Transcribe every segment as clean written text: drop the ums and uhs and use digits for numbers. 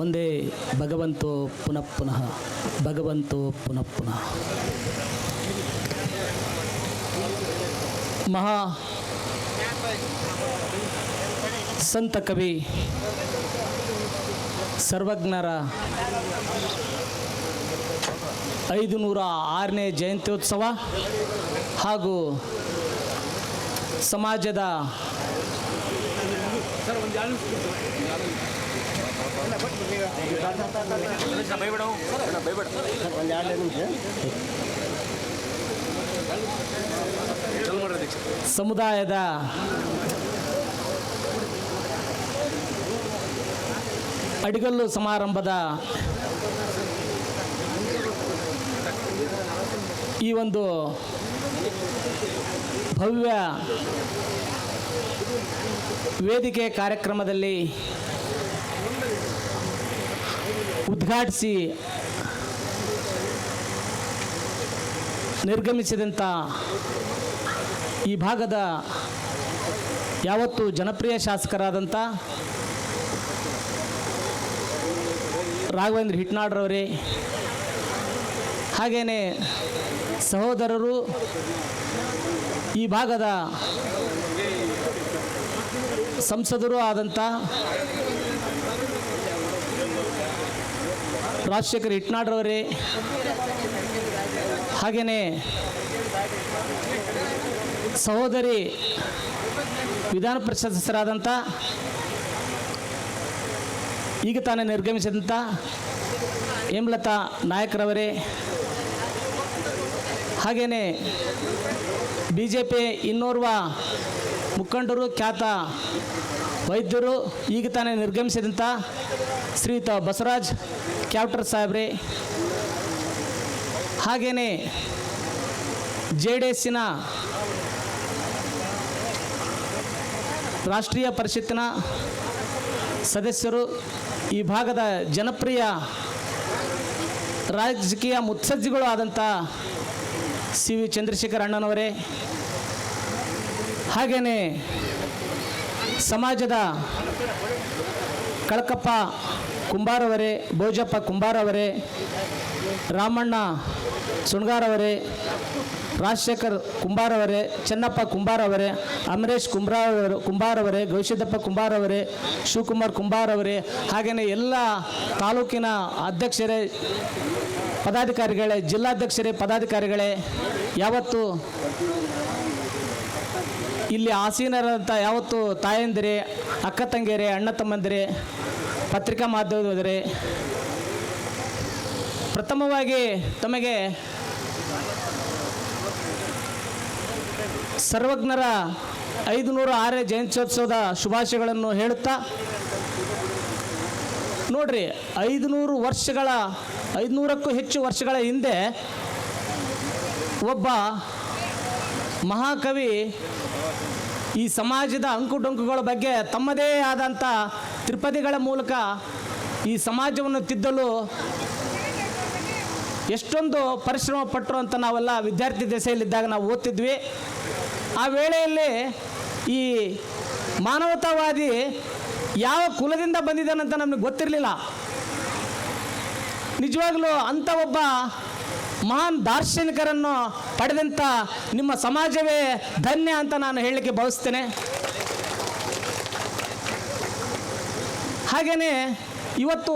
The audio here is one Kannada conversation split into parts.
ಒಂದೇ ಭಗವಂತೋ ಪುನಃ ಪುನಃ ಭಗವಂತೋ ಪುನಃ ಪುನಃ. ಮಹಾ ಸಂತ ಕವಿ ಸರ್ವಜ್ಞರ 506ನೇ ಜಯಂತ್ಯೋತ್ಸವ ಹಾಗೂ ಸಮಾಜದ ಸಮುದಾಯದ ಅಡಿಗಲ್ಲು ಸಮಾರಂಭದ ಈ ಒಂದು ಭವ್ಯ ವೇದಿಕೆ ಕಾರ್ಯಕ್ರಮದಲ್ಲಿ ಉದ್ಘಾಟಿಸಿ ನಿರ್ಗಮಿಸಿದಂಥ ಈ ಭಾಗದ ಯಾವತ್ತು ಜನಪ್ರಿಯ ಶಾಸಕರಾದಂಥ ರಾಘವೇಂದ್ರ ಹಿಟ್ನಾಳ್ರವರೇ, ಹಾಗೆಯೇ ಸಹೋದರರು, ಈ ಭಾಗದ ಸಂಸದರು ಆದಂಥ ರಾಜಶೇಖರ್ ಹಿಟ್ನಾಳ್ರವರೇ, ಹಾಗೆಯೇ ಸಹೋದರಿ ವಿಧಾನ ಪರಿಷತ್ ಸದಸ್ಯರಾದಂಥ ಈಗ ತಾನೇ ನಿರ್ಗಮಿಸಿದಂಥ ಹೇಮಲತಾ ನಾಯಕರವರೇ, ಹಾಗೆಯೇ BJP ಇನ್ನೋರ್ವ ಮುಖಂಡರು, ಖ್ಯಾತ ವೈದ್ಯರು, ಈಗ ತಾನೇ ನಿರ್ಗಮಿಸಿದಂಥ ಶ್ರೀಯುತ ಬಸವರಾಜ್ ಕ್ಯಾಪ್ಟರ್ ಸಾಹೇಬ್ರೆ, ಹಾಗೆಯೇ JDSನ ರಾಷ್ಟ್ರೀಯ ಪರಿಷತ್ತಿನ ಸದಸ್ಯರು, ಈ ಭಾಗದ ಜನಪ್ರಿಯ ರಾಜಕೀಯ ಮುತ್ಸದ್ದಿಗಳು ಆದಂಥ CV ಚಂದ್ರಶೇಖರ್ ಅಣ್ಣನವರೇ, ಹಾಗೆಯೇ ಸಮಾಜದ ಕಳಕಪ್ಪ ಕುಂಬಾರವರೇ, ಬೋಜಪ್ಪ ಕುಂಬಾರವರೇ, ರಾಮಣ್ಣ ಸುಣ್ಗಾರವರೇ, ರಾಜಶೇಖರ್ ಕುಂಬಾರವರೇ, ಚೆನ್ನಪ್ಪ ಕುಂಬಾರವರೇ, ಅಮರೇಶ್ ಕುಂಬಾರವರೇ, ಗೌಶಿದ್ದಪ್ಪ ಕುಂಬಾರವರೇ, ಶಿವಕುಮಾರ್ ಕುಂಬಾರವರೇ, ಹಾಗೆಯೇ ಎಲ್ಲ ತಾಲೂಕಿನ ಅಧ್ಯಕ್ಷರೇ, ಪದಾಧಿಕಾರಿಗಳೇ, ಜಿಲ್ಲಾಧ್ಯಕ್ಷರೇ, ಪದಾಧಿಕಾರಿಗಳೇ, ಯಾವತ್ತು ಇಲ್ಲಿ ಆಸೀನರಂಥ ಯಾವತ್ತು ತಾಯಂದಿರೇ, ಅಕ್ಕ ತಂಗಿಯರೇ, ಅಣ್ಣ ತಮ್ಮಂದಿರೇ, ಪತ್ರಿಕಾ ಮಾಧ್ಯಮದವರೇ, ಪ್ರಥಮವಾಗಿ ತಮಗೆ ಸರ್ವಜ್ಞರ 506ನೇ ಜಯಂತ್ಯೋತ್ಸವದ ಶುಭಾಶಯಗಳನ್ನು ಹೇಳುತ್ತಾ, ನೋಡ್ರಿ 500ಕ್ಕೂ ಹೆಚ್ಚು ವರ್ಷಗಳ ಹಿಂದೆ ಒಬ್ಬ ಮಹಾಕವಿ ಈ ಸಮಾಜದ ಅಂಕುಡೊಂಕುಗಳ ಬಗ್ಗೆ ತಮ್ಮದೇ ಆದಂಥ ತ್ರಿಪದಿಗಳ ಮೂಲಕ ಈ ಸಮಾಜವನ್ನು ತಿದ್ದಲು ಎಷ್ಟೊಂದು ಪರಿಶ್ರಮ ಪಟ್ಟರು ಅಂತ ನಾವೆಲ್ಲ ವಿದ್ಯಾರ್ಥಿ ದೆಸೆಯಲ್ಲಿದ್ದಾಗ ನಾವು ಓದ್ತಿದ್ವಿ. ಆ ವೇಳೆಯಲ್ಲಿ ಈ ಮಾನವತಾವಾದಿ ಯಾವ ಕುಲದಿಂದ ಬಂದಿದ್ದಾನಂತ ನಮಗೆ ಗೊತ್ತಿರಲಿಲ್ಲ. ನಿಜವಾಗಲೂ ಅಂಥ ಒಬ್ಬ ಮಹಾನ್ ದಾರ್ಶನಿಕರನ್ನು ಪಡೆದಂಥ ನಿಮ್ಮ ಸಮಾಜವೇ ಧನ್ಯ ಅಂತ ನಾನು ಹೇಳಲಿಕ್ಕೆ ಬಯಸ್ತೇನೆ. ಹಾಗೆಯೇ ಇವತ್ತು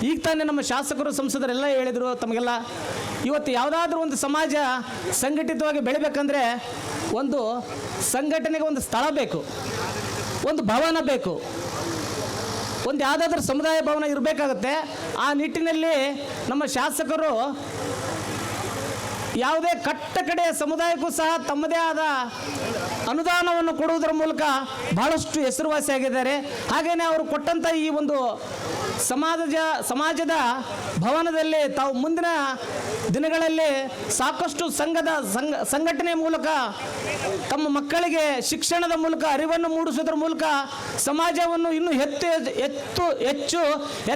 ಈಗ ತಾನೇ ನಮ್ಮ ಶಾಸಕರು, ಸಂಸದರೆಲ್ಲ ಹೇಳಿದರು ತಮಗೆಲ್ಲ, ಇವತ್ತು ಯಾವುದಾದ್ರೂ ಒಂದು ಸಮಾಜ ಸಂಘಟಿತವಾಗಿ ಬೆಳಿಬೇಕಂದ್ರೆ ಒಂದು ಸಂಘಟನೆಗೆ ಒಂದು ಸ್ಥಳ ಬೇಕು, ಒಂದು ಭವನ ಬೇಕು, ಒಂದು ಯಾವುದಾದ್ರೂ ಸಮುದಾಯ ಭವನ ಇರಬೇಕಾಗುತ್ತೆ. ಆ ನಿಟ್ಟಿನಲ್ಲಿ ನಮ್ಮ ಶಾಸಕರು ಯಾವುದೇ ಕಟ್ಟ ಕಡೆಯ ಸಮುದಾಯಕ್ಕೂ ಸಹ ತಮ್ಮದೇ ಆದ ಅನುದಾನವನ್ನು ಕೊಡುವುದರ ಮೂಲಕ ಬಹಳಷ್ಟು ಹೆಸರುವಾಸಿಯಾಗಿದ್ದಾರೆ. ಹಾಗೆಯೇ ಅವರು ಕೊಟ್ಟಂಥ ಈ ಒಂದು ಸಮಾಜದ ಭವನದಲ್ಲಿ ತಾವು ಮುಂದಿನ ದಿನಗಳಲ್ಲಿ ಸಾಕಷ್ಟು ಸಂಘಟನೆ ಮೂಲಕ ತಮ್ಮ ಮಕ್ಕಳಿಗೆ ಶಿಕ್ಷಣದ ಮೂಲಕ ಅರಿವನ್ನು ಮೂಡಿಸೋದ್ರ ಮೂಲಕ ಸಮಾಜವನ್ನು ಇನ್ನೂ ಹೆಚ್ಚು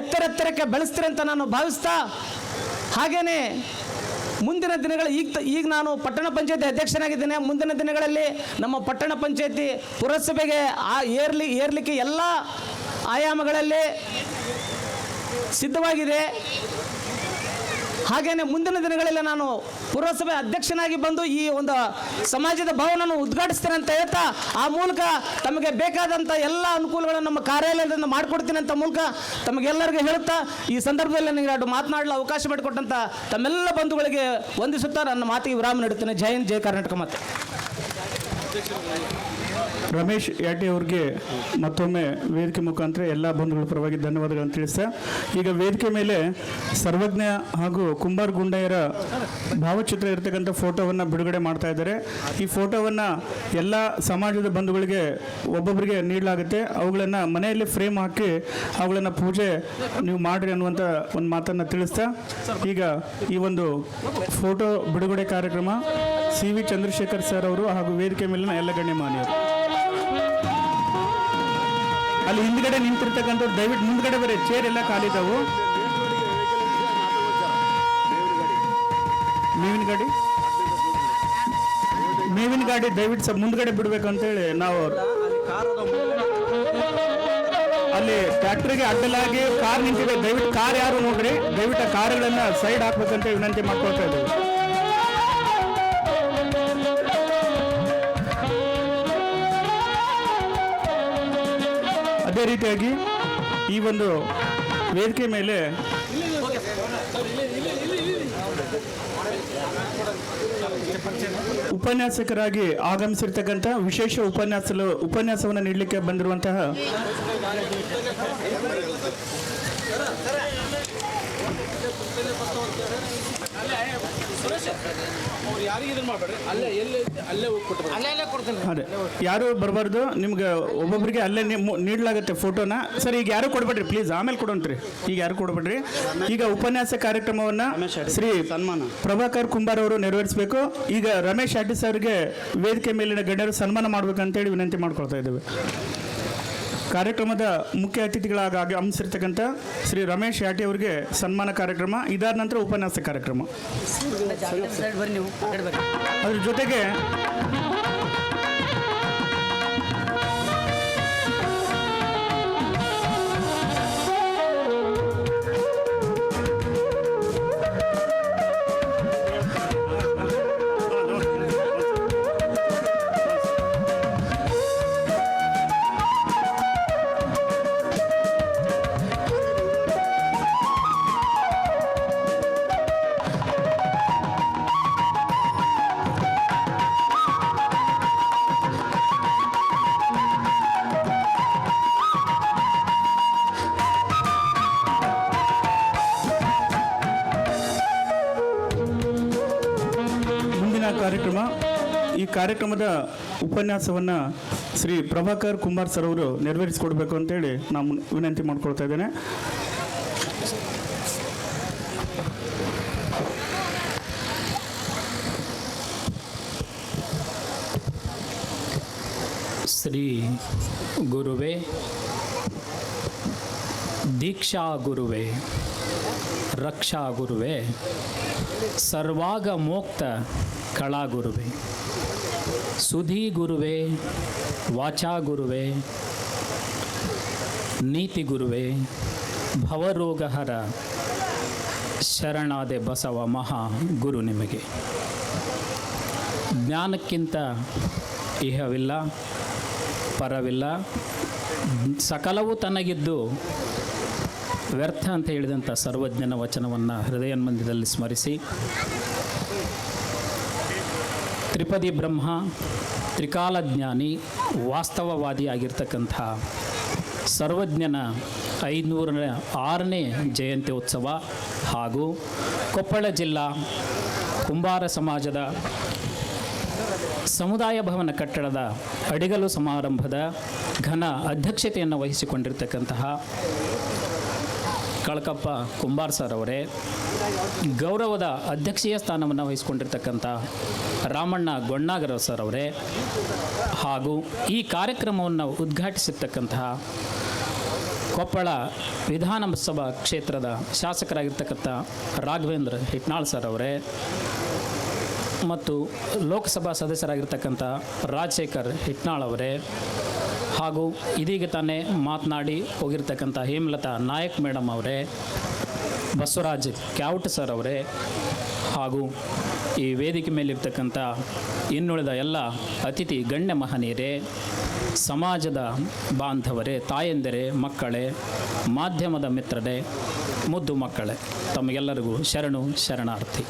ಎತ್ತರಕ್ಕೆ ಬೆಳೆಸ್ತಾರೆ ಅಂತ ನಾನು ಭಾವಿಸ್ತಾ, ಹಾಗೆಯೇ ಮುಂದಿನ ದಿನಗಳು ಈಗ ನಾನು ಪಟ್ಟಣ ಪಂಚಾಯತಿ ಅಧ್ಯಕ್ಷನಾಗಿದ್ದೇನೆ. ಮುಂದಿನ ದಿನಗಳಲ್ಲಿ ನಮ್ಮ ಪಟ್ಟಣ ಪಂಚಾಯತಿ ಪುರಸಭೆಗೆ ಏರ್ಲಿಕ್ಕೆ ಎಲ್ಲ ಆಯಾಮಗಳಲ್ಲಿ ಸಿದ್ಧವಾಗಿದೆ. ಹಾಗೆಯೇ ಮುಂದಿನ ದಿನಗಳಲ್ಲಿ ನಾನು ಪುರಸಭೆ ಅಧ್ಯಕ್ಷನಾಗಿ ಬಂದು ಈ ಒಂದು ಸಮಾಜದ ಭವನವನ್ನು ಉದ್ಘಾಟಿಸ್ತೇನೆ ಅಂತ ಹೇಳ್ತಾ, ಆ ಮೂಲಕ ತಮಗೆ ಬೇಕಾದಂಥ ಎಲ್ಲ ಅನುಕೂಲಗಳನ್ನು ನಮ್ಮ ಕಾರ್ಯಾಲಯದಿಂದ ಮಾಡಿಕೊಡ್ತೀನಿ ಅಂತ ಮೂಲಕ ತಮಗೆಲ್ಲರಿಗೂ ಹೇಳುತ್ತಾ, ಈ ಸಂದರ್ಭದಲ್ಲಿ ನನಗೆ ಎರಡು ಮಾತನಾಡಲು ಅವಕಾಶ ಮಾಡಿಕೊಟ್ಟಂಥ ತಮ್ಮೆಲ್ಲ ಬಂಧುಗಳಿಗೆ ವಂದಿಸುತ್ತಾ ನನ್ನ ಮಾತಿಗೆ ವಿರಾಮ ನೀಡುತ್ತೇನೆ. ಜೈ ಹಿಂದ್, ಜೈ ಕರ್ನಾಟಕ ಮಾತೆ. ರಮೇಶ್ ಯಾಟಿ ಅವ್ರಿಗೆ ಮತ್ತೊಮ್ಮೆ ವೇದಿಕೆ ಮುಖಾಂತರ ಎಲ್ಲ ಬಂಧುಗಳ ಪರವಾಗಿ ಧನ್ಯವಾದಗಳನ್ನು ತಿಳಿಸ್ತಾ, ಈಗ ವೇದಿಕೆ ಮೇಲೆ ಸರ್ವಜ್ಞ ಹಾಗೂ ಕುಂಬಾರ್ ಗುಂಡಯ್ಯರ ಭಾವಚಿತ್ರ ಇರತಕ್ಕಂಥ ಫೋಟೋವನ್ನು ಬಿಡುಗಡೆ ಮಾಡ್ತಾ ಇದ್ದಾರೆ. ಈ ಫೋಟೋವನ್ನು ಎಲ್ಲ ಸಮಾಜದ ಬಂಧುಗಳಿಗೆ ಒಬ್ಬೊಬ್ಬರಿಗೆ ನೀಡಲಾಗುತ್ತೆ. ಅವುಗಳನ್ನು ಮನೆಯಲ್ಲಿ ಫ್ರೇಮ್ ಹಾಕಿ ಅವುಗಳನ್ನು ಪೂಜೆ ನೀವು ಮಾಡಿರಿ ಅನ್ನುವಂಥ ಒಂದು ಮಾತನ್ನು ತಿಳಿಸ್ತಾ, ಈಗ ಈ ಒಂದು ಫೋಟೋ ಬಿಡುಗಡೆ ಕಾರ್ಯಕ್ರಮ CV ಚಂದ್ರಶೇಖರ್ ಸರ್ ಅವರು ಹಾಗೂ ವೇದಿಕೆ ಮೇಲಿನ ಎಲ್ಲ ಗಣ್ಯಮಾನ್ಯರು. ಅಲ್ಲಿ ಹಿಂದ್ಗಡೆ ನಿಂತಿರ್ತಕ್ಕಂಥವ್ರು ದಯವಿಟ್ಟು ಮುಂದ್ಗಡೆ ಬರೀ, ಚೇರ್ ಎಲ್ಲ ಖಾಲಿದಾವು. ಮೇವಿನ ಗಾಡಿ ದಯವಿಟ್ಟು ಸ್ವಲ್ಪ ಮುಂದ್ಗಡೆ ಬಿಡ್ಬೇಕು ಅಂತೇಳಿ ನಾವು ಅಲ್ಲಿ ಟ್ರ್ಯಾಕ್ಟರ್ಗೆ ಅಡ್ಡಲಾಗಿ ಕಾರ್ ನಿಂತಿದೆ. ದಯವಿಟ್ಟು ಕಾರ್ ಯಾರು ನೋಡ್ರಿ, ದಯವಿಟ್ಟು ಆ ಕಾರುಗಳನ್ನ ಸೈಡ್ ಹಾಕ್ಬೇಕಂತ ವಿನಂತಿ ಮಾಡ್ಕೊಳ್ತಾ ಇದ್ದೀವಿ. ಅದೇ ರೀತಿಯಾಗಿ ಈ ಒಂದು ವೇದಿಕೆ ಮೇಲೆ ಉಪನ್ಯಾಸಕರಾಗಿ ಆಗಮಿಸಿರ್ತಕ್ಕಂಥ ವಿಶೇಷ ಉಪನ್ಯಾಸವನ್ನು ನೀಡಲಿಕ್ಕೆ ಬಂದಿರುವಂತಹ ಅದೇ ಯಾರು ಬರಬಾರ್ದು, ನಿಮ್ಗೆ ಒಬ್ಬೊಬ್ಬರಿಗೆ ಅಲ್ಲೇ ನೀಡಲಾಗುತ್ತೆ ಫೋಟೋನ. ಸರ್ ಈಗ ಯಾರು ಕೊಡ್ಬೇಡ್ರಿ ಪ್ಲೀಸ್, ಆಮೇಲೆ ಕೊಡೋಣ್ರಿ, ಈಗ ಯಾರು ಕೊಡ್ಬೇಡ್ರಿ. ಈಗ ಉಪನ್ಯಾಸ ಕಾರ್ಯಕ್ರಮವನ್ನು ಶ್ರೀ ಪ್ರಭಾಕರ್ ಕುಂಬಾರ್ ಅವರು ನೆರವೇರಿಸಬೇಕು. ಈಗ ರಮೇಶ್ ಯಾಟಿ ಸರ್ಗೆ ವೇದಿಕೆ ಮೇಲಿನ ಗಣ್ಯರು ಸನ್ಮಾನ ಮಾಡ್ಬೇಕಂತೇಳಿ ವಿನಂತಿ ಮಾಡ್ಕೊಳ್ತಾ ಇದ್ದೇವೆ. ಕಾರ್ಯಕ್ರಮದ ಮುಖ್ಯ ಅತಿಥಿಗಳಾಗಿ ಆಗಮಿಸಿರ್ತಕ್ಕಂಥ ಶ್ರೀ ರಮೇಶ್ ಯಾಟಿ ಅವರಿಗೆ ಸನ್ಮಾನ ಕಾರ್ಯಕ್ರಮ, ಇದಾದ ನಂತರ ಉಪನ್ಯಾಸ ಕಾರ್ಯಕ್ರಮ. ಅದ್ರ ಜೊತೆಗೆ ಕಾರ್ಯಕ್ರಮ, ಈ ಕಾರ್ಯಕ್ರಮದ ಉಪನ್ಯಾಸವನ್ನು ಶ್ರೀ ಪ್ರಭಾಕರ್ ಕುಂಬಾರ್ ಸರ್ ಅವರು ನೆರವೇರಿಸಿಕೊಡ್ಬೇಕು ಅಂತೇಳಿ ನಾನು ವಿನಂತಿ ಮಾಡ್ಕೊಳ್ತಾ ಇದ್ದೇನೆ. ಶ್ರೀ ಗುರುವೇ, ದೀಕ್ಷಾ ಗುರುವೇ, ರಕ್ಷಾ ಗುರುವೇ, ಸರ್ವಾಗ ಮೋಕ್ತ ಕಳಾ ಗುರುವೇ, ಸುಧೀ ಗುರುವೇ, ವಾಚಾ ಗುರುವೇ, ನೀತಿ ಗುರುವೇ, ಭವರೋಗಹರ ಶರಣಾದೆ ಬಸವ ಮಹಾ ಗುರು ನಿಮಗೆ. ಜ್ಞಾನಕ್ಕಿಂತ ಇಹವಿಲ್ಲ, ಪರವಿಲ್ಲ, ಸಕಲವೂ ತನಗಿದ್ದು ವ್ಯರ್ಥ ಅಂತ ಹೇಳಿದಂಥ ಸರ್ವಜ್ಞನ ವಚನವನ್ನು ಹೃದಯನ್ಮಂದಿರದಲ್ಲಿ ಸ್ಮರಿಸಿ, ತ್ರಿಪದಿ ಬ್ರಹ್ಮ, ತ್ರಿಕಾಲಜ್ಞಾನಿ, ವಾಸ್ತವವಾದಿಯಾಗಿರ್ತಕ್ಕಂಥ ಸರ್ವಜ್ಞನ 506ನೇ ಜಯಂತಿ ಉತ್ಸವ ಹಾಗೂ ಕೊಪ್ಪಳ ಜಿಲ್ಲಾ ಕುಂಬಾರ ಸಮಾಜದ ಸಮುದಾಯ ಭವನ ಕಟ್ಟಡದ ಅಡಿಗಲು ಸಮಾರಂಭದ ಘನ ಅಧ್ಯಕ್ಷತೆಯನ್ನು ವಹಿಸಿಕೊಂಡಿರ್ತಕ್ಕಂತಹ ಕಳಕಪ್ಪ ಕುಂಬಾರ್ ಸರ್ ಅವರೇ, ಗೌರವದ ಅಧ್ಯಕ್ಷೀಯ ಸ್ಥಾನವನ್ನು ವಹಿಸಿಕೊಂಡಿರ್ತಕ್ಕಂಥ ರಾಮಣ್ಣ ಗೊಣ್ಣಾಗರ ಸರ್ ಅವರೇ, ಹಾಗೂ ಈ ಕಾರ್ಯಕ್ರಮವನ್ನು ಉದ್ಘಾಟಿಸಿರ್ತಕ್ಕಂತಹ ಕೊಪ್ಪಳ ವಿಧಾನಸಭಾ ಕ್ಷೇತ್ರದ ಶಾಸಕರಾಗಿರ್ತಕ್ಕಂಥ ರಾಘವೇಂದ್ರ ಹಿಟ್ನಾಳ್ ಸರ್ ಅವರೇ, ಮತ್ತು ಲೋಕಸಭಾ ಸದಸ್ಯರಾಗಿರ್ತಕ್ಕಂಥ ರಾಜಶೇಖರ್ ಹಿಟ್ನಾಳ್ ಅವರೇ, ಹಾಗೂ ಇದೀಗ ತಾನೇ ಮಾತನಾಡಿ ಹೋಗಿರ್ತಕ್ಕಂಥ ಹೇಮಲತಾ ನಾಯಕ್ ಮೇಡಮ್ ಅವರೇ, ಬಸವರಾಜ್ ಕ್ಯಾವಟ್ ಸರ್ ಅವರೇ, ಹಾಗೂ ಈ ವೇದಿಕೆ ಮೇಲಿರ್ತಕ್ಕಂಥ ಇನ್ನುಳಿದ ಎಲ್ಲ ಅತಿಥಿ ಗಣ್ಯ ಮಹನೀಯರೇ, ಸಮಾಜದ ಬಾಂಧವರೇ, ತಾಯಂದಿರೇ, ಮಕ್ಕಳೇ, ಮಾಧ್ಯಮದ ಮಿತ್ರರೇ, ಮುದ್ದು ಮಕ್ಕಳೇ, ತಮಗೆಲ್ಲರಿಗೂ ಶರಣು ಶರಣಾರ್ಥಿ.